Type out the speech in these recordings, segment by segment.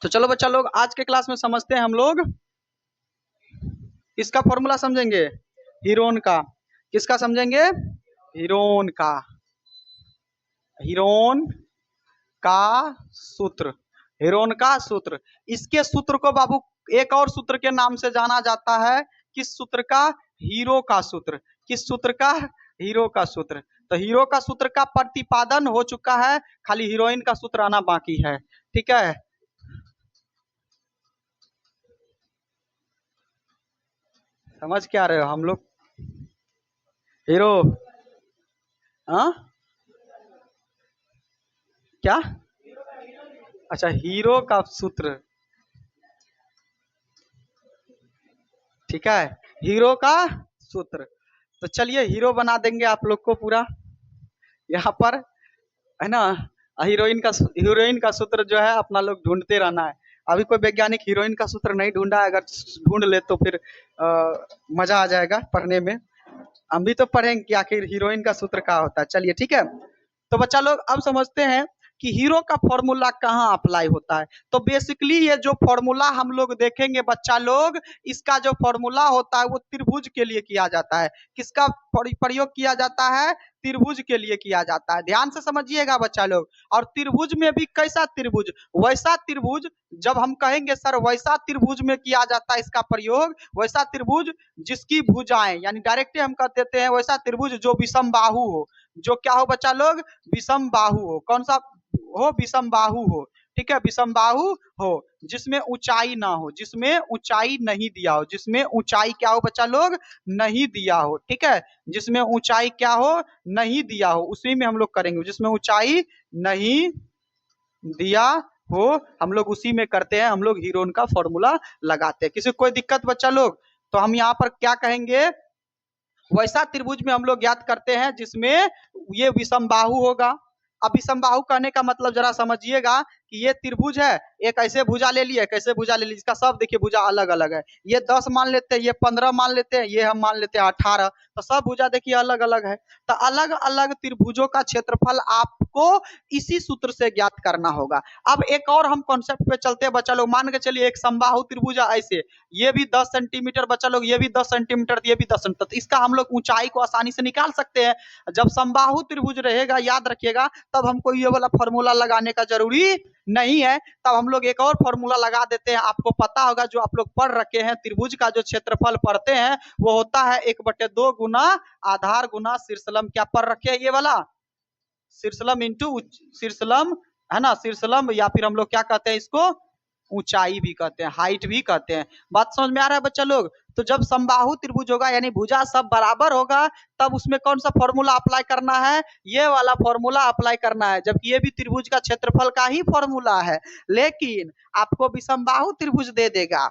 तो चलो बच्चा लोग आज के क्लास में समझते हैं हम लोग इसका फॉर्मूला समझेंगे हीरोन का। किसका समझेंगे? हीरोन का। हीरोन का सूत्र। हीरोन का सूत्र। इसके सूत्र को बाबू एक और सूत्र के नाम से जाना जाता है। किस सूत्र का? हीरो का सूत्र। किस सूत्र का? हीरो का सूत्र। तो हीरो का सूत्र का प्रतिपादन हो चुका है, खाली हीरोइन का सूत्र आना बाकी है। ठीक है, समझ क्या रहे हो हम लोग? हीरो हाँ क्या? अच्छा, हीरो का सूत्र। ठीक है, हीरो का सूत्र। तो चलिए हीरो बना देंगे आप लोग को पूरा यहाँ पर, है ना। हीरोइन का सूत्र जो है अपना लोग ढूंढते रहना है। अभी कोई वैज्ञानिक हीरोइन का सूत्र नहीं ढूंढा है, अगर ढूंढ ले तो फिर मजा आ जाएगा पढ़ने में। हम भी तो पढ़ेंगे कि आखिर हीरोइन का सूत्र क्या होता है। चलिए ठीक है, तो बच्चा लोग अब समझते हैं कि हीरो का फॉर्मूला कहाँ अप्लाई होता है। तो बेसिकली ये जो फॉर्मूला हम लोग देखेंगे बच्चा लोग, इसका जो फॉर्मूला होता है वो त्रिभुज के लिए किया जाता है। किसका प्रयोग किया जाता है? त्रिभुज के लिए किया जाता है। ध्यान से समझिएगा बच्चा लोग। और त्रिभुज में भी कैसा त्रिभुज? वैसा त्रिभुज। जब हम कहेंगे सर वैसा त्रिभुज में किया जाता है इसका प्रयोग, वैसा त्रिभुज जिसकी भुजाएं यानी डायरेक्टली हम कह देते हैं वैसा त्रिभुज जो विषम बाहु हो। जो क्या हो बच्चा लोग? विषम बाहु हो। कौन सा हो? विषम बाहु हो। ठीक है, विषम बाहु हो, जिसमें ऊंचाई ना हो, जिसमें ऊंचाई नहीं दिया हो, जिसमें ऊंचाई क्या हो बच्चा लोग? नहीं दिया हो। ठीक है, जिसमें ऊंचाई क्या हो? नहीं दिया हो, उसी में हम लोग करेंगे। जिसमें ऊंचाई नहीं दिया हो हम लोग उसी में करते हैं। हम लोग हीरोन का फॉर्मूला लगाते हैं। किसी को कोई दिक्कत बच्चा लोग? तो हम यहाँ पर क्या कहेंगे? वैसा त्रिभुज में हम लोग ज्ञात करते हैं जिसमें ये विषमबाहु होगा। अब विषमबाहु कहने का मतलब जरा समझिएगा कि ये त्रिभुज है, एक ऐसे भुजा ले लिए, कैसे भुजा ले ली, इसका सब देखिए भुजा अलग अलग है। ये 10 मान लेते हैं, ये 15 मान लेते हैं, ये हम मान लेते हैं 18। तो सब भुजा देखिए अलग अलग है। तो अलग अलग त्रिभुजों का क्षेत्रफल आपको इसी सूत्र से ज्ञात करना होगा। अब एक और हम कॉन्सेप्ट पे चलते हैं बच्चा लोग। मान के चलिए एक समबाहु त्रिभुज ऐसे, ये भी 10 सेंटीमीटर बच्चा लोग, ये भी 10 सेंटीमीटर, ये भी 10 सेंटीमीटर। इसका हम लोग ऊंचाई को आसानी से निकाल सकते हैं। जब समबाहु त्रिभुज रहेगा, याद रखिएगा, तब हमको ये वाला फॉर्मूला लगाने का जरूरी नहीं है। तब हम लोग एक और फॉर्मूला लगा देते हैं। आपको पता होगा, जो आप लोग पढ़ रखे हैं, त्रिभुज का जो क्षेत्रफल पढ़ते हैं वो होता है 1/2 गुना आधार गुना शीर्षलम। क्या पढ़ रखे हैं? ये वाला शीर्षलम इंटू शीर्षलम, है ना। शीर्षलम या फिर हम लोग क्या कहते हैं इसको? ऊंचाई भी कहते हैं, हाइट भी कहते हैं। बात समझ में आ रहा है बच्चा लोग? तो जब समबाहु त्रिभुज होगा यानी भुजा सब बराबर होगा, तब उसमें कौन सा फॉर्मूला अप्लाई करना है? ये वाला फॉर्मूला अप्लाई करना है। जबकि ये भी त्रिभुज का क्षेत्रफल का ही फॉर्मूला है, लेकिन आपको विषमबाहु त्रिभुज दे देगा।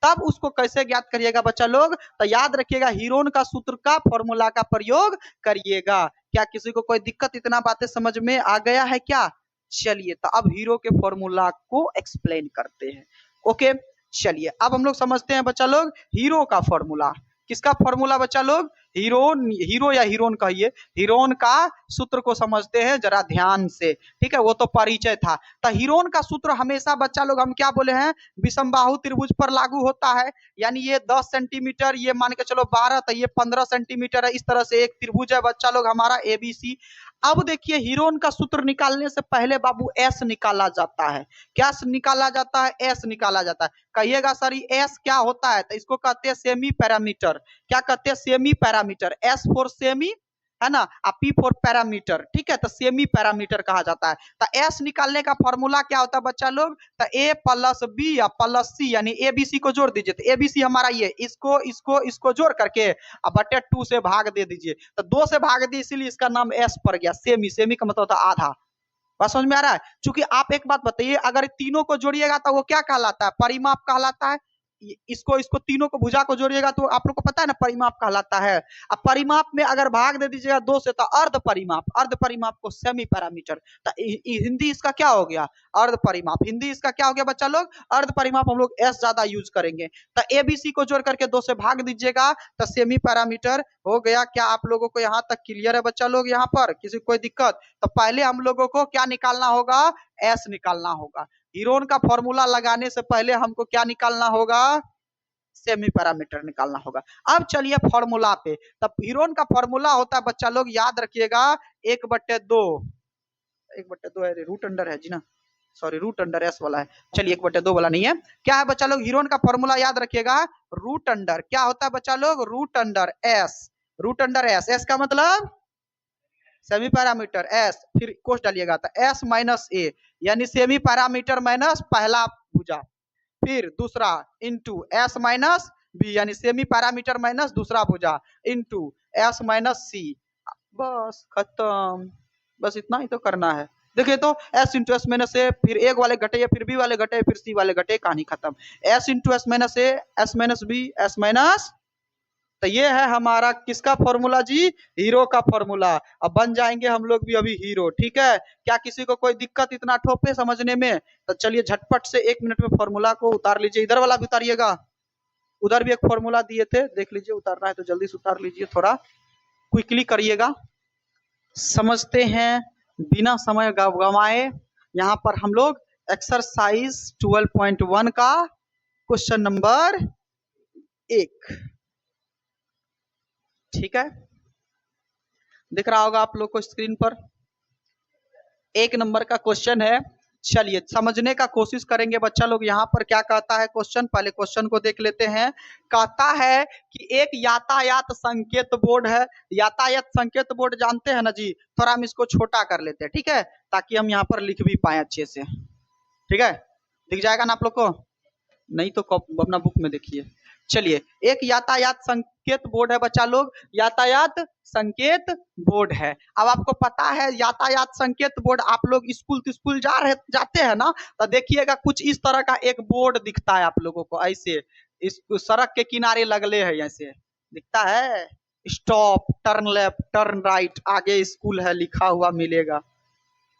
तब उसको कैसे ज्ञात करिएगा बच्चा लोग? तो याद रखिएगा, हीरोन का सूत्र का फॉर्मूला का प्रयोग करिएगा। क्या किसी को कोई दिक्कत? इतना बातें समझ में आ गया है क्या? चलिए, तो अब हीरो के फॉर्मूला को एक्सप्लेन करते हैं। ओके, चलिए अब हम लोग समझते हैं बच्चा लोग हीरो का फॉर्मूला। किसका फॉर्मूला बच्चा लोग? हीरो या हीरोन कहिए, हीरोन का सूत्र को समझते हैं जरा ध्यान से। ठीक है, वो तो परिचय था। तो हीरोन का सूत्र हमेशा बच्चा लोग हम क्या बोले हैं? विषमबाहु त्रिभुज पर लागू होता है। यानी ये 10 सेंटीमीटर, ये मान के चलो 12, तो ये 15 सेंटीमीटर है। इस तरह से एक त्रिभुज है बच्चा लोग हमारा एबीसी। अब देखिए, हीरोन का सूत्र निकालने से पहले बाबू एस निकाला जाता है। क्या निकाला जाता है? एस निकाला जाता है। कहिएगा सर ये एस क्या होता है? तो इसको कहते हैं सेमी पैरामीटर। क्या कहते हैं? Semi parameter. S for semi, है ना, पी फॉर पैरामीटर। ठीक है, तो सेमी पैरामीटर कहा जाता है। तो एस निकालने का फॉर्मूला क्या होता है बच्चा लोग? तो ए प्लस बी या प्लस सी, यानी एबीसी को जोड़ दीजिए। तो एबीसी हमारा ये, इसको जोड़ करके अब बटे 2 से भाग दे दीजिए। तो 2 से भाग दिए, इसीलिए इसका नाम एस पड़ गया। सेमी, सेमी का मतलब होता है आधा। बात समझ में आ रहा है? चूंकि आप एक बात बताइए, अगर तीनों को जोड़िएगा तो वो क्या कहलाता है? परिमाप कहलाता है। इसको इसको तीनों को भुजा को जोड़िएगा तो आप लोग को पता है ना, परिमाप कहलाता है। अब परिमाप में अगर भाग दे दीजिएगा 2 से तो अर्ध परिमाप, अर्ध परिमाप को सेमी पैरामीटर। तो हिंदी इसका क्या हो गया? अर्ध परिमाप। हिंदी इसका क्या हो गया बच्चा लोग? अर्ध परिमाप। हम लोग एस ज्यादा यूज करेंगे। तो एबीसी को जोड़ करके 2 से भाग दीजिएगा तो सेमी पैरामीटर हो गया। क्या आप लोगों को यहाँ तक क्लियर है बच्चा लोग? यहाँ पर किसी को कोई दिक्कत? तो पहले हम लोगों को क्या निकालना होगा? एस निकालना होगा। हीरोन का फॉर्मूला लगाने से पहले हमको क्या निकालना होगा, सेमी पैरामीटर निकालना होगा। अब चलिए फॉर्मूला पे, तब हीरोन का फॉर्मूला होता है बच्चा लोग याद रखिएगा 1/2, 1/2 है, रूट अंडर है जी ना, सॉरी रूट अंडर एस वाला है, चलिए 1/2 वाला नहीं है। क्या है बच्चा लोग, हीरोन का फॉर्मूला याद रखिएगा, रूट अंडर क्या होता है बच्चा लोग, root under S, root under S, S का मतलब सेमी पैरामीटर, एस फिर कोस डालिएगा तो एस माइनस ए, यानी सेमी पैरामीटर माइनस पहला भुजा, फिर दूसरा इंटू एस माइनस बी, यानी सेमी पैरामीटर माइनस दूसरा भुजा इंटू एस माइनस सी, बस खत्म, बस इतना ही तो करना है। देखिए तो एस इंटू एस माइनस ए, फिर एक वाले घटे, फिर बी वाले घटे, फिर सी वाले घटे, कहानी खत्म। S into S minus A, S minus B, S minus, तो ये है हमारा किसका फॉर्मूला जी, हीरो का फॉर्मूला। अब बन जाएंगे हम लोग भी अभी हीरो, ठीक है। क्या किसी को कोई दिक्कत इतना ठोपे समझने में, तो चलिए झटपट से 1 मिनट में फॉर्मूला को उतार लीजिए, इधर वाला भी उतारिएगा, उधर भी एक फॉर्मूला दिए थे, देख लीजिए, उतारना है तो जल्दी से उतार लीजिए, थोड़ा क्विकली करिएगा। समझते हैं बिना समय गवाए, यहाँ पर हम लोग एक्सरसाइज 12.1 का क्वेश्चन नंबर 1, ठीक है, दिख रहा होगा आप लोग को स्क्रीन पर, 1 नंबर का क्वेश्चन है। चलिए समझने का कोशिश करेंगे बच्चा लोग, यहाँ पर क्या कहता है क्वेश्चन, पहले क्वेश्चन को देख लेते हैं। कहता है कि एक यातायात संकेत बोर्ड है, यातायात संकेत बोर्ड जानते हैं ना जी, थोड़ा हम इसको छोटा कर लेते हैं, ठीक है, ताकि हम यहाँ पर लिख भी पाए अच्छे से, ठीक है, दिख जाएगा ना आप लोग को, नहीं तो अपना बुक में देखिए। चलिए एक यातायात संकेत बोर्ड है बच्चा लोग, यातायात संकेत बोर्ड है। अब आपको पता है यातायात संकेत बोर्ड, आप लोग स्कूल जाते हैं ना, तो देखिएगा कुछ इस तरह का एक बोर्ड दिखता है आप लोगों को, ऐसे इस सड़क के किनारे लगले है, ऐसे दिखता है, stop, turn left, turn right, आगे स्कूल है लिखा हुआ मिलेगा,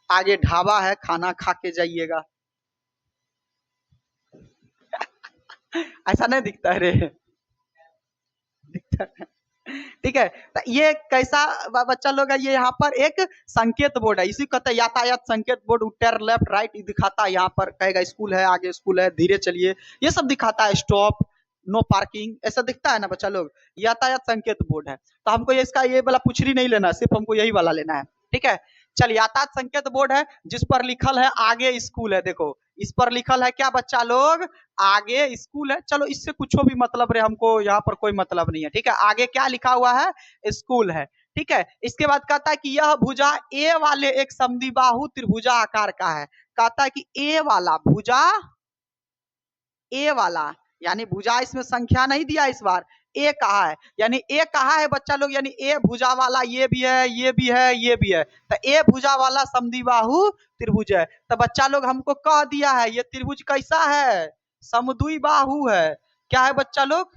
आगे ढाबा है खाना खा के जाइएगा, ऐसा नहीं दिखता है रे, दिखता है, ठीक है। तो ये कैसा बच्चा लोग है, ये यहाँ पर एक संकेत बोर्ड है, इसी कहते हैं यातायात संकेत बोर्ड, टर्न लेफ्ट राइट दिखाता है, यहाँ पर कहेगा स्कूल है, आगे स्कूल है, धीरे चलिए, ये सब दिखाता है, स्टॉप, नो पार्किंग, ऐसा दिखता है ना बच्चा लोग, यातायात संकेत बोर्ड है। तो हमको इसका ये वाला पुछरी नहीं लेना, सिर्फ हमको यही वाला लेना है, ठीक है। चल यातायात संकेत बोर्ड है जिस पर लिखल है आगे स्कूल है, देखो इस पर लिखल है क्या बच्चा लोग, आगे स्कूल है, चलो इससे कुछ भी मतलब रे, हमको यहाँ पर कोई मतलब नहीं है, ठीक है, आगे क्या लिखा हुआ है, स्कूल है, ठीक है। इसके बाद कहता है कि यह भुजा ए वाले एक समद्विबाहु त्रिभुजा आकार का है, कहता है कि ए वाला भुजा, ए वाला यानी भुजा, इसमें संख्या नहीं दिया इस बार, ए कहा है, यानी ए कहा है बच्चा लोग, यानी ए भुजा वाला, ये भी है, ये भी है, ये भी है, तो ए भुजा वाला समद्विबाहु त्रिभुज है। तो बच्चा लोग हमको कह दिया है ये त्रिभुज कैसा है, समद्विबाहु है, क्या है बच्चा लोग,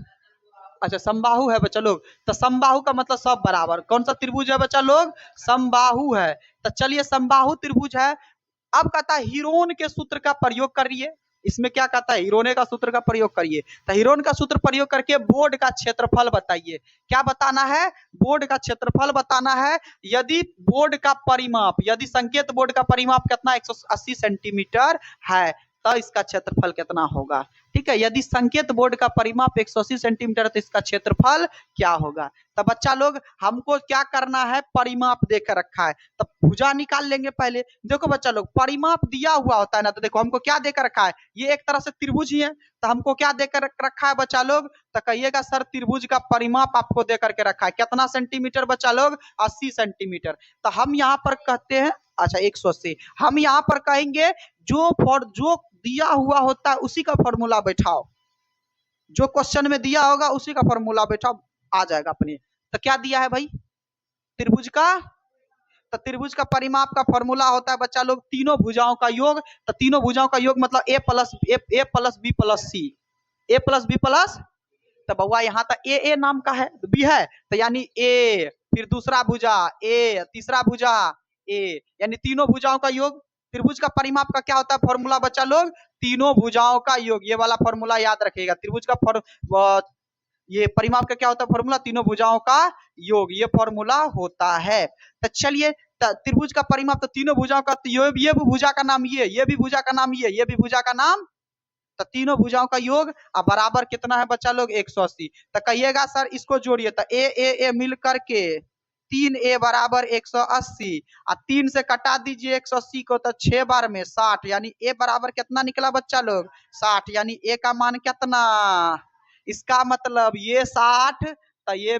अच्छा समबाहु है बच्चा लोग, तो समबाहु का मतलब सब बराबर, कौन सा त्रिभुज है बच्चा लोग, समबाहु है। तो चलिए समबाहु त्रिभुज है। अब कहता है हीरोन के सूत्र का प्रयोग करिए, इसमें क्या कहता है, हीरोने का सूत्र का प्रयोग करिए, तो हीरोन का सूत्र प्रयोग करके बोर्ड का क्षेत्रफल बताइए, क्या बताना है, बोर्ड का क्षेत्रफल बताना है। यदि बोर्ड का परिमाप, यदि संकेत बोर्ड का परिमाप कितना 180 सेंटीमीटर है, तो इसका क्षेत्रफल कितना होगा, ठीक है। यदि संकेत बोर्ड का परिमाप 180 सेंटीमीटर, तो इसका क्षेत्रफल क्या होगा। तो बच्चा लोग हमको क्या करना है, परिमाप देकर रखा है, तो भुजा निकाल लेंगे पहले। देखो बच्चा लोग परिमाप दिया हुआ होता है ना, तो देखो हमको क्या देकर रखा है, ये एक तरह से त्रिभुज ही है, तो हमको क्या देकर रखा है बच्चा लोग, तो कहिएगा सर त्रिभुज का परिमाप आपको देकर के रखा है, कितना सेंटीमीटर बच्चा लोग, 80 सेंटीमीटर। तो हम यहाँ पर कहते हैं, अच्छा 180, हम यहाँ पर कहेंगे जो दिया हुआ होता है उसी का फॉर्मूला बैठाओ, जो क्वेश्चन में दिया होगा उसी का फॉर्मूला बैठाओ, आ जाएगा अपने। तो क्या दिया है भाई, त्रिभुज का, तो त्रिभुज का परिमाप का फॉर्मूला होता है बच्चा लोग तीनों भुजाओं का योग, तो तीनों भुजाओं का योग मतलब ए प्लस बी प्लस सी, ए प्लस बी प्लस, तो बउआ यहाँ तक ए नाम का है, बी है, तो यानी ए, फिर दूसरा भुजा ए, तीसरा भुजा ए, यानी तीनों भुजाओं का योग। त्रिभुज का परिमाप का क्या होता है फॉर्मूला बच्चा लोग, तीनों भुजाओं का योग, ये वाला फॉर्मूला याद रखिएगा। त्रिभुज का ये परिमाप का क्या होता है फॉर्मूला, तीनों भुजाओं का योग, ये फॉर्मूला होता है। तो चलिए त्रिभुज का परिमाप, तो तीनों भुजाओं का, तो ये भी भुजा का नाम ये भी भुजा का नाम ये भी भुजा का नाम, तो तीनों भुजाओं का योग अब बराबर कितना है बच्चा लोग 180। तो कहिएगा सर इसको जोड़िए, तो ए मिल करके 3a बराबर 180 और 3 से कटा दीजिए 180 को, तो 6 बार में 60, यानी a बराबर कितना निकला बच्चा लोग 60, यानी a का मान कितना, इसका मतलब ये 60, तो ये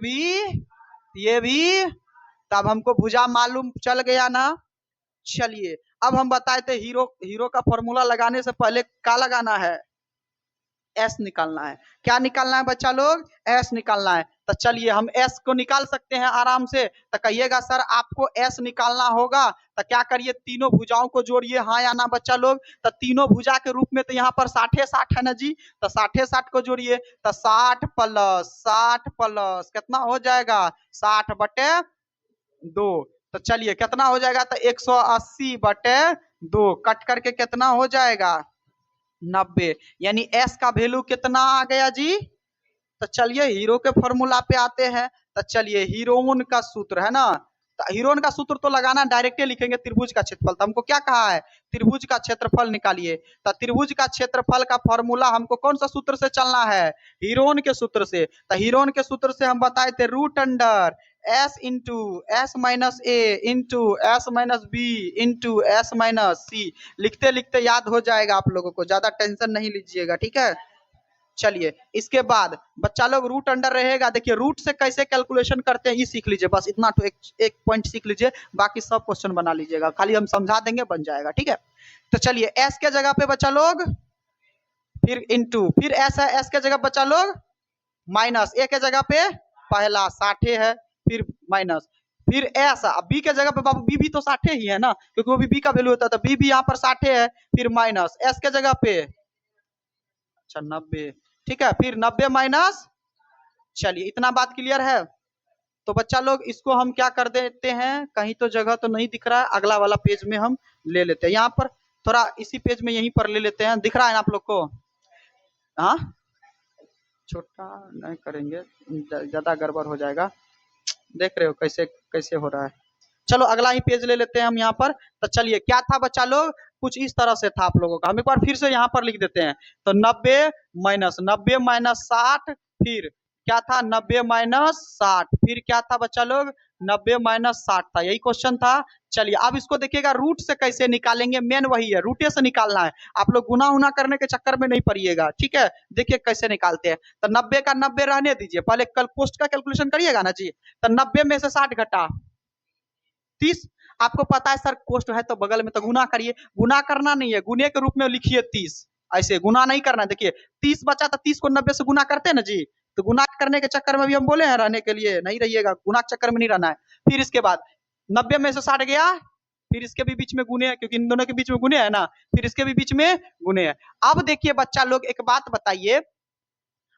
भी, तब हमको भुजा मालूम चल गया ना। चलिए अब हम बताए थे हीरो का फॉर्मूला लगाने से पहले क्या लगाना है, एस निकालना है। क्या निकालना है बच्चा लोग, एस निकालना है। तो चलिए हम एस को निकाल सकते हैं आराम से। तो कहिएगा सर आपको एस निकालना होगा, तो क्या करिए तीनों भुजाओं को जोड़िए, हाँ या ना बच्चा लोग। तो तीनों भुजा के रूप में तो यहाँ पर 60 है ना जी, तो 60 को जोड़िए, तो 60 प्लस कितना हो जाएगा 60/2। तो चलिए कितना हो जाएगा, तो 180/2 कट करके कितना हो जाएगा 90, यानी एस का वैल्यू कितना आ गया जी। तो चलिए हीरो के फॉर्मूला पे आते हैं। तो चलिए हीरोन का सूत्र है ना, तो हीरोन का सूत्र तो लगाना डायरेक्ट लिखेंगे त्रिभुज का क्षेत्रफल। तो हमको क्या कहा है, त्रिभुज का क्षेत्रफल निकालिए। तो त्रिभुज का क्षेत्रफल का फॉर्मूला हमको कौन सा सूत्र से चलना है, हीरोन के सूत्र से। तो हीरोन के सूत्र से हम बताए थे root under S into S minus A into S minus B into S minus C. लिखते लिखते याद हो जाएगा आप लोगों को, ज्यादा टेंशन नहीं लीजिएगा, ठीक है। चलिए इसके बाद बच्चा लोग रूट अंडर रहेगा, देखिए रूट से कैसे कैलकुलेशन करते हैं ये सीख लीजिए, बस इतना तो एक पॉइंट सीख लीजिए, बाकी सब क्वेश्चन बना लीजिएगा, खाली हम समझा देंगे बन जाएगा, ठीक है। तो चलिए एस के जगह पे बच्चा लोग फिर इंटू, फिर एस है, एस के जगह बच्चा लोग माइनस, ए के जगह पे पहला 60 है, फिर माइनस, फिर एस, बी के जगह पे बाबू बी भी तो 60 ही है ना, क्योंकि वो भी बी का वैल्यू होता है, तो बी भी यहाँ पर 60 है, फिर माइनस एस के जगह पे अच्छा 90, ठीक है, फिर 90 माइनस। चलिए इतना बात क्लियर है। तो बच्चा लोग इसको हम क्या कर देते हैं, कहीं तो जगह तो नहीं दिख रहा है, अगला वाला पेज में हम ले लेते हैं, यहाँ पर थोड़ा इसी पेज में यहीं पर ले लेते हैं, दिख रहा है ना आप लोग को, हाँ छोटा नहीं करेंगे ज्यादा गड़बड़ हो जाएगा, देख रहे हो कैसे कैसे हो रहा है। चलो अगला ही पेज ले लेते हैं हम यहाँ पर। तो चलिए क्या था बच्चा लोग, कुछ इस तरह से था आप लोगों का, हम एक बार फिर से यहाँ पर लिख देते हैं। तो 90 माइनस 60, फिर क्या था 90 माइनस 60, फिर क्या था बच्चा लोग 90 माइनस 60 था, यही क्वेश्चन था। चलिए अब इसको देखिएगा रूट से कैसे निकालेंगे, मेन वही है, रूटे से निकालना है, आप लोग गुना उना करने के चक्कर में नहीं पड़िएगा, ठीक है। देखिए कैसे निकालते हैं। तो 90 का 90 रहने दीजिए, पहले कल पोस्ट का कैलकुलेशन करिएगा ना जी। तो 90 में से 60 घटा 30, आपको पता है सर कोष्ट है तो बगल में, तो गुना करिए, गुना करना नहीं है, गुने के रूप में लिखिए 30, ऐसे गुना नहीं करना। देखिए 30 बचा तो 30 को 90 से गुना करते हैं ना जी, तो गुना करने के चक्कर में भी हम बोले हैं रहने के लिए, नहीं रहिएगा, गुना के चक्कर में नहीं रहना है। फिर इसके बाद 90 में से 60 गया, फिर इसके भी बीच में गुने है, क्योंकि इन दोनों के बीच में गुने है ना, फिर इसके भी बीच में गुने है। अब देखिए बच्चा लोग एक बात बताइए,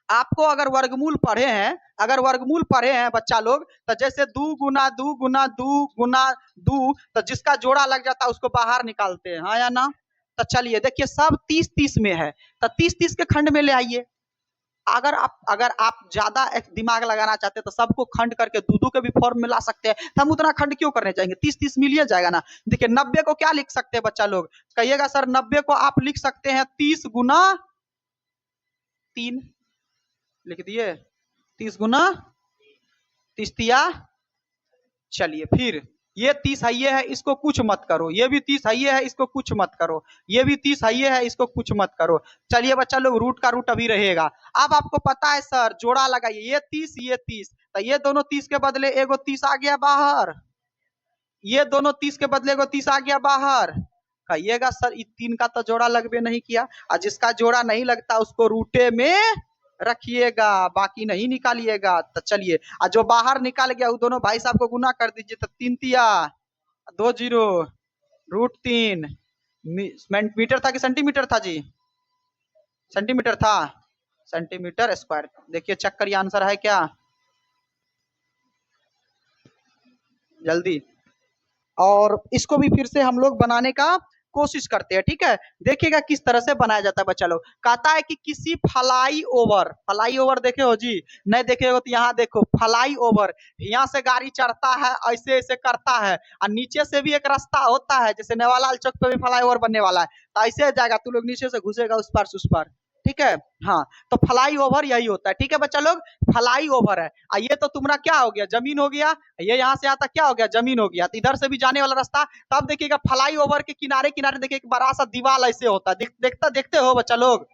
आपको अगर वर्गमूल पढ़े हैं, अगर वर्गमूल पढ़े हैं बच्चा लोग, तो जैसे 2 गुना 2 गुना 2 गुना 2, तो जिसका जोड़ा लग जाता है उसको बाहर निकालते हैं, हाँ या ना। तो चलिए देखिए सब 30-30 में है, तो 30-30 के खंड में ले आइए। अगर आप ज्यादा दिमाग लगाना चाहते हैं तो सबको खंड करके दो के भी फॉर्म में ला सकते हैं, तो हम उतना खंड क्यों करने जाएंगे, 30-30 मिल जाएगा ना। देखिए 90 को क्या लिख सकते हैं बच्चा लोग, कहिएगा सर 90 को आप लिख सकते हैं 30 गुना 3, लिख दिए 30 गुना 30 तिया। चलिए फिर ये 30 है, है इसको कुछ मत करो, ये भी 30 है, इसको कुछ मत करो, ये भी 30 है, इसको कुछ मत करो। चलिए बच्चा लोग रूट का रूट अभी रहेगा। अब आपको पता है सर जोड़ा लगाइए, ये 30 तो ये दोनों 30 के बदले एगो 30 आ गया बाहर, ये दोनों 30 के बदले एगो 30 आ गया बाहर। कहिएगा सर ये 3 का तो जोड़ा लगबे नहीं किया, और जिसका जोड़ा नहीं लगता उसको रूटे में रखिएगा, बाकी नहीं निकालिएगा। तो चलिए जो बाहर निकाल गया वो दोनों भाई साहब को गुना कर दीजिए, तो 3 तिया 2 जीरो √3, मीटर था कि सेंटीमीटर था जी, सेंटीमीटर था, सेंटीमीटर स्क्वायर। देखिए चेक करिए आंसर है क्या, जल्दी। और इसको भी फिर से हम लोग बनाने का कोशिश करते हैं। ठीक है, देखिएगा किस तरह से बनाया जाता है बच्चा लोग। कहता है कि किसी फ्लाई ओवर देखे हो जी? नहीं देखे हो तो यहाँ देखो, फ्लाई ओवर, यहाँ से गाड़ी चढ़ता है, ऐसे ऐसे करता है, और नीचे से भी एक रास्ता होता है, जैसे नेवालाल चौक पे भी फ्लाई ओवर बनने वाला है, तो ऐसे जाएगा, तू लोग नीचे से घुसेगा उस पार से उस पार। ठीक है, हाँ, तो फ्लाई ओवर यही होता है। ठीक है बच्चा लोग, फ्लाई ओवर है। ये तो तुम्हारा क्या हो गया, जमीन हो गया, ये यहाँ से आता क्या हो गया, जमीन हो गया, तो इधर से भी जाने वाला रास्ता। तब देखिएगा फ्लाई ओवर के किनारे किनारे देखिए एक बड़ा सा दीवार ऐसे होता है, देखते हो बच्चा लोग?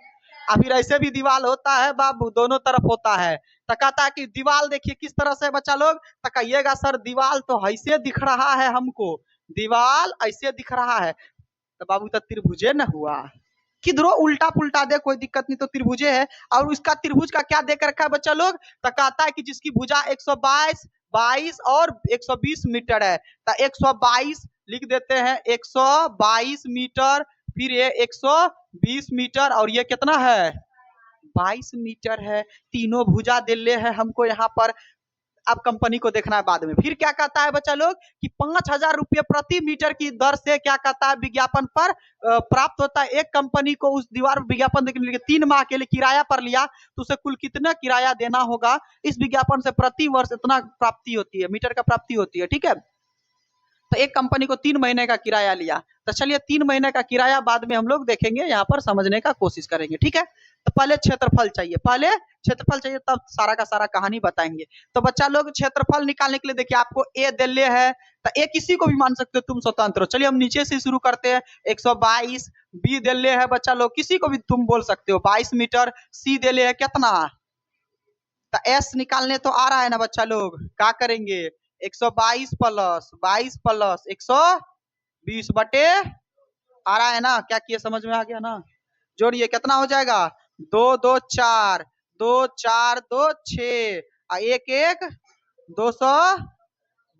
और फिर ऐसे भी दीवार होता है बाबू, दोनों तरफ होता है। तो कहता है कि दीवार देखिए किस तरह से बच्चा लोग, तो कहिएगा सर दीवार तो ऐसे दिख रहा है हमको, दीवार ऐसे दिख रहा है, तो बाबू तो त्रिभुजे न हुआ, किधरो उल्टा पुल्टा दे, कोई दिक्कत नहीं, तो त्रिभुजे है। और उसका त्रिभुज का क्या देकर रखा है बच्चा लोग, तो कहता है कि जिसकी भुजा 122, 22 और 120 मीटर है, तो 122 लिख देते हैं, 122 मीटर, फिर ये 120 मीटर, और ये कितना है, 22 मीटर है। तीनों भुजा दिले है हमको यहाँ पर। अब कंपनी को देखना है बाद में। फिर क्या कहता है बच्चा लोग कि 5,000 रुपये प्रति मीटर की दर से क्या कहता है, विज्ञापन पर प्राप्त होता है। एक कंपनी को उस दीवार पर विज्ञापन देखने के लिए 3 माह के लिए किराया पर लिया, तो उसे कुल कितना किराया देना होगा, इस विज्ञापन से प्रति वर्ष इतना प्राप्ति होती है, मीटर का प्राप्ति होती है। ठीक है, तो एक कंपनी को 3 महीने का किराया लिया, तो चलिए 3 महीने का किराया बाद में हम लोग देखेंगे, यहाँ पर समझने का कोशिश करेंगे। ठीक है, तो पहले क्षेत्रफल चाहिए, तब सारा का सारा कहानी बताएंगे। तो बच्चा लोग क्षेत्रफल निकालने के लिए देखिए आपको ए दिल्ली है, तो ए किसी को भी मान सकते हो, तुम स्वतंत्र हो। चलिए हम नीचे से शुरू करते हैं। 122, बी दिल्ली है बच्चा लोग, किसी को भी तुम बोल सकते हो, 22 मीटर। सी दिल्ली है कितना, तो एस निकालने तो आ रहा है ना बच्चा लोग, क्या करेंगे, 122 प्लस 22 प्लस 120 बटे, आ रहा है ना, क्या किए समझ में आ गया ना? जोड़िए कितना हो जाएगा, 2 2 4, 2 4 2 6, एक एक 200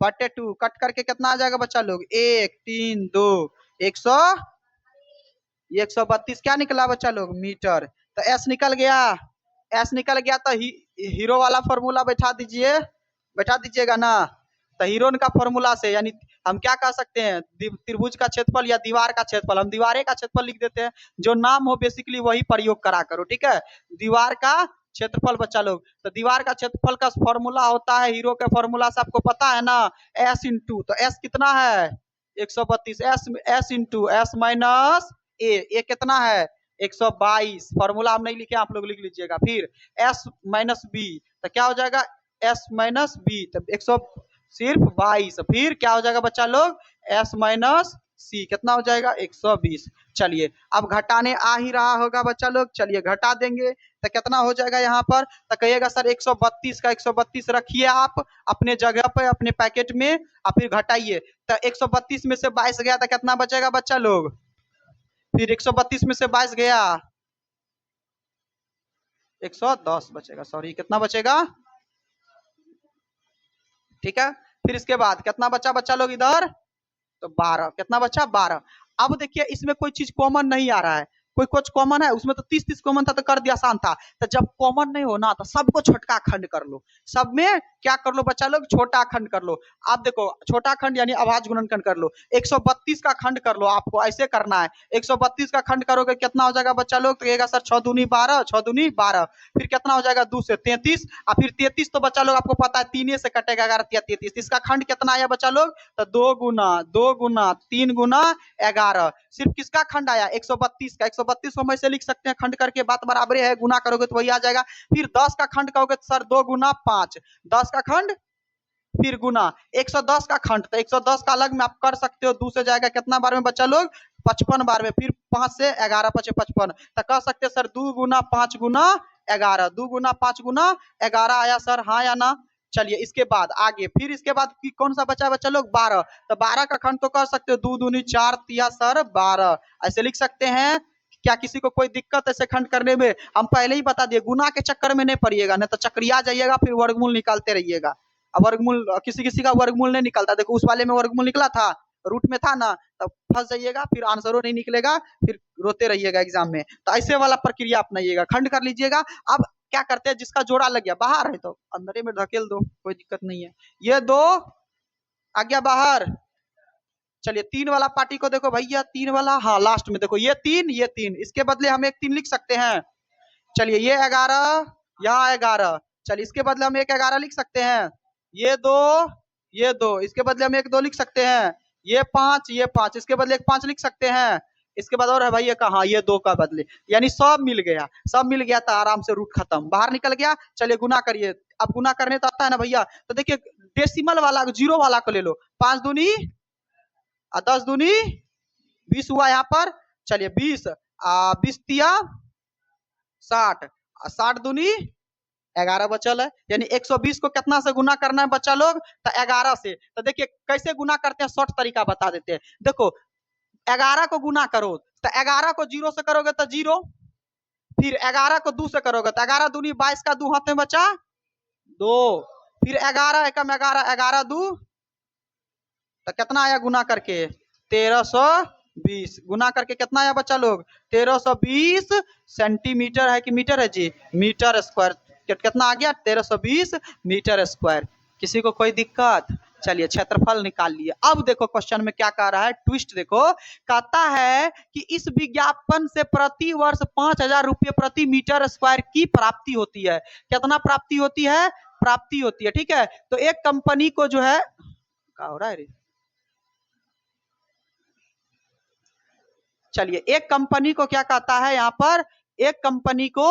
बटे 2, कट करके कितना आ जाएगा बच्चा लोग, 1 3 2, 100, 132 क्या निकला बच्चा लोग, मीटर। तो एस निकल गया, एस निकल गया, तो हीरो वाला फॉर्मूला बैठा दीजिएगा ना। तो हीरोन का फॉर्मूला से, यानी हम क्या कह सकते हैं, त्रिभुज का क्षेत्रफल या दीवार का क्षेत्रफल, हम दीवारे का क्षेत्रफल लिख देते हैं, जो नाम हो बेसिकली वही प्रयोग करा करो। ठीक है, दीवार का क्षेत्रफल बच्चा लोग, तो दीवार का क्षेत्रफल का फॉर्मूला होता है, हीरो के फॉर्मूला से आपको पता है ना, एस इंटू, तो एस कितना है, 132, एस इंटू एस माइनस ए कितना है, 122, फॉर्मूला हम नहीं लिखे, आप लोग लिख लीजिएगा। फिर एस माइनस बी, तो क्या हो जाएगा, एस माइनस बी, तो 100 सिर्फ 22, फिर क्या हो जाएगा बच्चा लोग, एस माइनस सी, कितना हो जाएगा, 120। चलिए अब घटाने आ ही रहा होगा बच्चा लोग, चलिए घटा देंगे, तो कितना हो जाएगा यहाँ पर, तो कहिएगा सर 132 का 132 रखिए आप अपने जगह पे, अपने पैकेट में, और फिर घटाइए, तो 132 में से 22 गया, तो कितना बचेगा बच्चा लोग, फिर 132 में से 22 गया, 110 बचेगा, सॉरी कितना बचेगा। ठीक है, फिर इसके बाद कितना बचा बच्चा लोग इधर, तो 12, कितना बचा, 12। अब देखिए इसमें कोई चीज कॉमन नहीं आ रहा है, कोई कुछ कॉमन है उसमें, तो 30 30 कॉमन था तो कर दिया, आसान था। तो जब कॉमन नहीं हो ना, तो सबको छोटका खंड कर लो, सब में क्या कर लो बच्चा लोग, छोटा खंड कर लो। आप देखो छोटा खंड यानी अभाज्य गुणनखंड कर लो, 132 का खंड कर लो, आपको ऐसे करना है। 132 का खंड करोगे कितना हो जाएगा बच्चा लोग, तो कहेगा सर 6 दूनी 12, 6 दूनी 12, फिर कितना हो जाएगा, 2 से 33, और फिर 33 तो बच्चा लोग आपको पता है 3 से कटेगा, 11 33, इसका खंड कितना आया बच्चा लोग, तो 2 गुना 3 गुना 11, सिर्फ किसका खंड आया, 132 का। 132 को हम ऐसे लिख सकते हैं खंड करके, बात बराबर है, गुना करोगे तो वही आ जाएगा। फिर 10 का खंड कहोगे तो सर 2 गुना 5, 10 का खंड, फिर गुना 110 का खंड, तो 110 का अलग में आप कर सकते हो, 2 से जाएगा कितना बार में बच्चा लोग, 55 बार में, फिर 5 से 11 पचे 55, तो कह सकते सर 2 गुना 5 गुना 11, 2 गुना 5 गुना 11 आया सर, हाँ या ना। चलिए इसके बाद आगे, फिर इसके बाद कौन सा बचा बच्चा लोग, 12, तो 12 का खंड तो कर सकते हो, 2 दूनी 4 तिया सर 12, ऐसे लिख सकते हैं। क्या किसी को कोई दिक्कत ऐसे खंड करने में, हम पहले ही बता दिए, गुना के चक्कर में नहीं पड़िएगा, नहीं तो चक्रिया जाइएगा, फिर वर्गमूल निकालते रहिएगा। अब वर्गमूल किसी किसी का वर्गमूल नहीं निकलता, देखो उस वाले में वर्गमूल निकला था, रूट में था ना, तब फंस जाइएगा, फिर आंसरों नहीं निकलेगा, फिर रोते रहिएगा एग्जाम में। तो ऐसे वाला प्रक्रिया अपनाइएगा, खंड कर लीजिएगा। अब क्या करते हैं, जिसका जोड़ा लग गया, बाहर है तो अंदर में ढकेल दो, कोई दिक्कत नहीं है। ये 2 आ गया बाहर, चलिए 3 वाला पार्टी को देखो भैया, 3 वाला, हाँ लास्ट में देखो ये 3 ये 3, इसके बदले हम एक 3 लिख सकते हैं। चलिए ये 11, यहाँ 11, चलिए इसके बदले हम एक 11 लिख सकते हैं। ये 2 ये 2, इसके बदले हम एक 2 लिख सकते हैं। ये 5 ये 5, इसके बदले एक 5 लिख सकते हैं। इसके बाद और है भाई ये कहा, ये 2 का बदले, यानी सब मिल गया, सब मिल गया तो आराम से रूट खत्म, बाहर निकल गया। चलिए गुना करिए, अब गुना करने तो आता है ना भैया, तो देखिए डेसिमल वाला, जीरो वाला को ले लो, 5 दूनी 10 दूनी 20 हुआ यहाँ पर। चलिए 20 20 तिया 60, 60 दूनी 11 बचल है, यानी 120 को कितना से गुना करना है बच्चा लोग, तो 11 से। तो देखिए कैसे गुना करते हैं, शॉर्ट तरीका बता देते हैं। देखो 11 को गुना करो तो 11 को 0 से करोगे तो 0, फिर 11 को 2 से करोगे तो 11 दूनी 22 का 2 हाथ में बचा 2, फिर 11 एकम 11, 11 2 तो कितना आया गुना करके 1320, गुना करके कितना आया बच्चा लोग 1320 सेंटीमीटर है कि मीटर है जी, मीटर स्क्वायर। कितना आ गया 1320 मीटर स्क्वायर। किसी को कोई दिक्कत? चलिए क्षेत्रफल निकाल लिए। अब देखो क्वेश्चन में क्या कह रहा है, ट्विस्ट देखो, कहता है कि इस विज्ञापन से प्रति वर्ष 5,000 रुपये प्रति मीटर स्क्वायर की प्राप्ति होती है। कितना प्राप्ति होती है? प्राप्ति होती है, ठीक है। तो एक कंपनी को जो है, क्या हो रहा है रे, चलिए एक कंपनी को क्या कहता है यहाँ पर, एक कंपनी को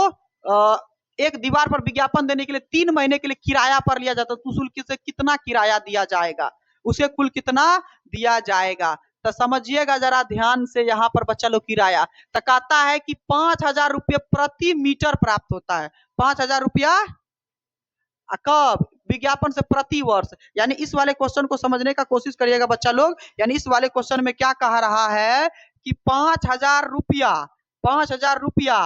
एक दीवार पर विज्ञापन देने के लिए 3 महीने के लिए किराया पर लिया जाता है, तो शुल्क से कितना किराया दिया जाएगा, उसे कुल कितना दिया जाएगा। तो समझिएगा जरा ध्यान से यहाँ पर बच्चा लोग, किराया तो कहता है कि 5,000 रुपये प्रति मीटर प्राप्त होता है। 5,000 रुपया कब? विज्ञापन से प्रति वर्ष। यानी इस वाले क्वेश्चन को समझने का कोशिश करिएगा बच्चा लोग। यानी इस वाले क्वेश्चन में क्या कह रहा है कि 5,000 रुपया, 5,000 रुपया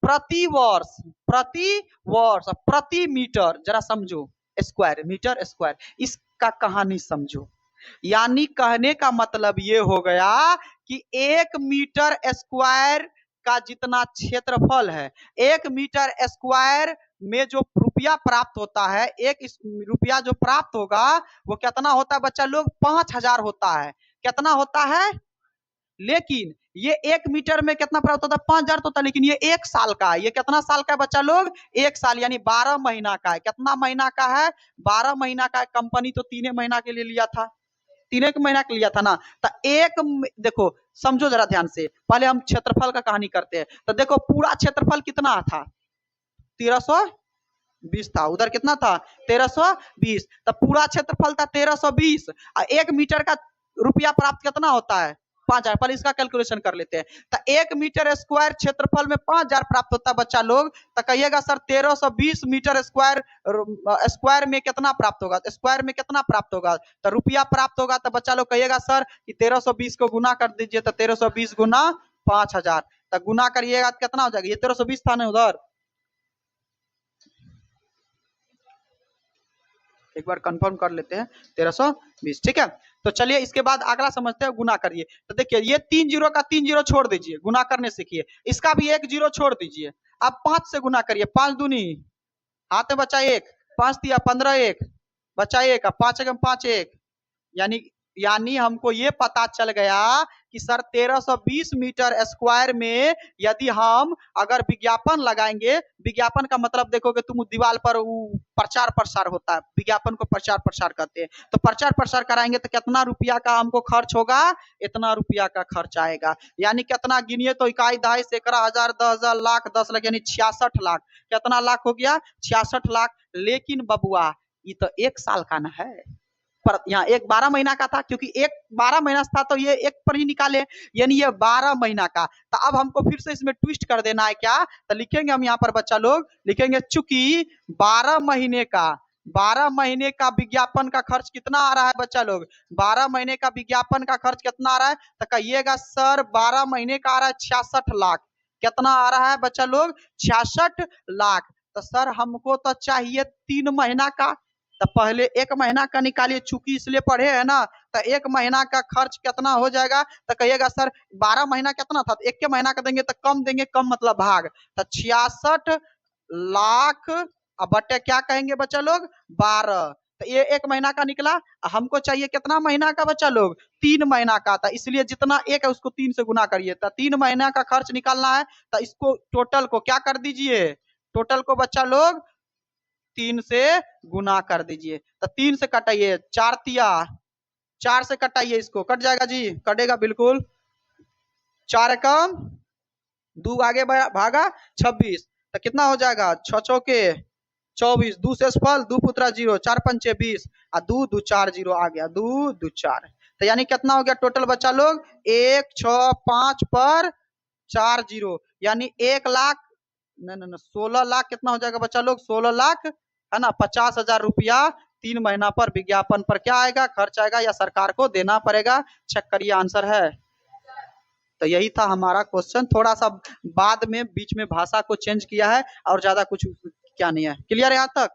प्रति वर्ष, प्रति वर्ष प्रति मीटर, जरा समझो, स्क्वायर, मीटर स्क्वायर, इसका कहानी समझो। यानी कहने का मतलब ये हो गया कि 1 मीटर स्क्वायर का जितना क्षेत्रफल है, 1 मीटर स्क्वायर में जो रुपया प्राप्त होता है, 1 रुपया जो प्राप्त होगा वो कितना होता है बच्चा लोग, 5,000 होता है। कितना होता है? लेकिन ये 1 मीटर में कितना प्राप्त होता है? 5,000 होता है, लेकिन ये 1 साल का है। ये कितना साल का है बच्चा लोग? 1 साल, यानी 12 महीना का है। कितना महीना का है? 12 महीना का है। कंपनी तो 3 महीना के लिए लिया था, 3 महीना के लिया था ना। तो एक, देखो समझो जरा ध्यान से, पहले हम क्षेत्रफल का कहानी करते हैं। तो देखो पूरा क्षेत्रफल कितना था? 1320 था। उधर कितना था? 1320। तो पूरा क्षेत्रफल था 1320। 1 मीटर का रुपया प्राप्त कितना होता है? 5,000। पहले इसका कैलकुलेशन कर लेते हैं। तो 1 मीटर स्क्वायर क्षेत्रफल में 5,000 प्राप्त होता है बच्चा लोग। तो कहिएगा सर 1320 मीटर स्क्वायर, स्क्वायर में कितना प्राप्त होगा? स्क्वायर में कितना प्राप्त होगा? तो रुपया प्राप्त होगा। तो बच्चा लोग कहिएगा सर कि 1320 को गुना कर दीजिए, तो 1320 गुना 5,000, तो गुना करिएगा तो कितना हो जाएगा? ये 1320 था ना उधर, एक बार कंफर्म कर लेते हैं, 1320, ठीक है। तो चलिए इसके बाद अगला समझते हैं, गुना करिए। तो देखिए ये 3 जीरो का 3 जीरो छोड़ दीजिए, गुना करने सीखिए। इसका भी 1 जीरो छोड़ दीजिए। अब 5 से गुना करिए, 5 दूनी हाथ में बचा 1, 5 दिया 15, 1 बचा 1, 5 एकम 5 1, यानी यानी हमको ये पता चल गया कि सर 1320 मीटर स्क्वायर में यदि हम अगर विज्ञापन लगाएंगे, विज्ञापन का मतलब देखोगे तुम दीवार पर प्रचार प्रसार होता है, विज्ञापन को प्रचार प्रसार कहते हैं। तो प्रचार प्रसार कराएंगे तो कितना रुपया का हमको खर्च होगा? इतना रुपया का खर्च आएगा। यानी कितना गिनिए तो इकाई, दहाई, सैकड़ा, हजार, 10,000, लाख, 10 लाख, यानी 66 लाख। कितना लाख हो गया? 66 लाख। लेकिन बबुआ ये तो 1 साल का ना है, पर यहाँ एक 12 महीना का था, क्योंकि एक 12 महीना था तो ये एक पर ही निकाले, यानी ये 12 महीना का। तो अब हमको फिर से इसमें ट्विस्ट कर देना है क्या? तो लिखेंगे हम यहाँ पर बच्चा लोग, लिखेंगे चूंकि 12 महीने का, 12 महीने का विज्ञापन का खर्च कितना आ रहा है बच्चा लोग? 12 महीने का विज्ञापन का खर्च कितना आ रहा है? तो कहिएगा सर 12 महीने का आ रहा है 66 लाख। कितना आ रहा है बच्चा लोग? 66 लाख। तो सर हमको तो चाहिए 3 महीना का, तो पहले 1 महीना का निकालिए, चूंकि इसलिए पढ़े है ना। तो 1 महीना का खर्च कितना हो जाएगा? तो कहिएगा सर 12 महीना कितना था, तो 1 महीना का देंगे तो कम देंगे, कम मतलब भाग, तो 66 लाख अब बटे क्या कहेंगे बच्चा लोग? 12। तो ये 1 महीना का निकला। हमको चाहिए कितना महीना का बच्चा लोग, 3 महीना का था, इसलिए जितना एक है उसको 3 से गुना करिए। तो 3 महीना का खर्च निकालना है, तो इसको टोटल को क्या कर दीजिए, टोटल को बच्चा लोग 3 से गुना कर दीजिए। तो 3 से कटाइए, 4 तिया 4 से कटाइए, इसको कट जाएगा जी, कटेगा बिल्कुल। 4 कम 2 आगे भागा 26, तो कितना हो जाएगा, 6 चौके 24, 2 से फल 2 पुत्रा 0, 4 पंचे 20 और 2 2 4 0 आ गया, 2 2 4। तो यानी कितना हो गया टोटल बच्चा लोग, 1 6 5 पर 4 0, यानी 1 लाख नहीं 16 लाख कितना हो जाएगा बच्चा लोग, 16 लाख है ना 50,000 रुपया 3 महीना पर विज्ञापन पर क्या आएगा, खर्च आएगा, या सरकार को देना पड़ेगा। चेक करिए आंसर है। तो यही था हमारा क्वेश्चन, थोड़ा सा बाद में बीच में भाषा को चेंज किया है और ज्यादा कुछ क्या नहीं है। क्लियर है यहाँ तक।